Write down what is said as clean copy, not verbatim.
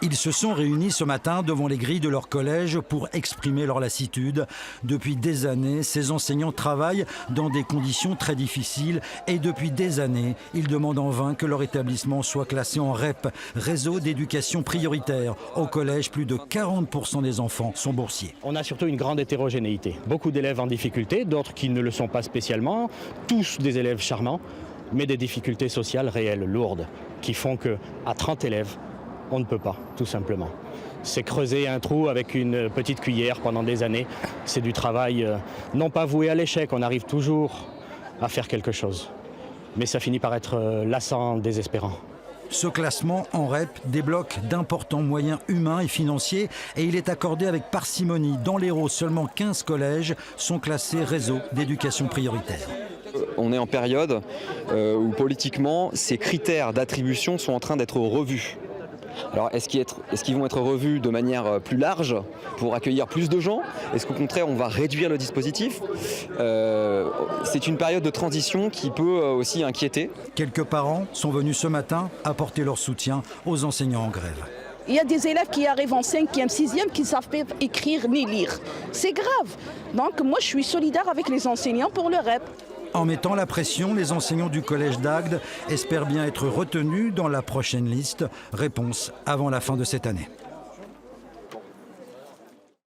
Ils se sont réunis ce matin devant les grilles de leur collège pour exprimer leur lassitude. Depuis des années, ces enseignants travaillent dans des conditions très difficiles et depuis des années, ils demandent en vain que leur établissement soit classé en REP, réseau d'éducation prioritaire. Au collège, plus de 40% des enfants sont boursiers. On a surtout une grande hétérogénéité. Beaucoup d'élèves en difficulté, d'autres qui ne le sont pas spécialement, tous des élèves charmants, mais des difficultés sociales réelles, lourdes, qui font qu'à 30 élèves, on ne peut pas, tout simplement. C'est creuser un trou avec une petite cuillère pendant des années. C'est du travail non pas voué à l'échec, on arrive toujours à faire quelque chose. Mais ça finit par être lassant, désespérant. Ce classement en REP débloque d'importants moyens humains et financiers et il est accordé avec parcimonie. Dans l'Hérault, seulement 15 collèges sont classés réseau d'éducation prioritaire. On est en période où politiquement, ces critères d'attribution sont en train d'être revus. Alors est-ce qu'ils vont être revus de manière plus large pour accueillir plus de gens? Est-ce qu'au contraire on va réduire le dispositif? C'est une période de transition qui peut aussi inquiéter. Quelques parents sont venus ce matin apporter leur soutien aux enseignants en grève. Il y a des élèves qui arrivent en 5e, 6e qui ne savent pas écrire ni lire. C'est grave. Donc moi je suis solidaire avec les enseignants pour le REP. En mettant la pression, les enseignants du collège d'Agde espèrent bien être retenus dans la prochaine liste. Réponse avant la fin de cette année.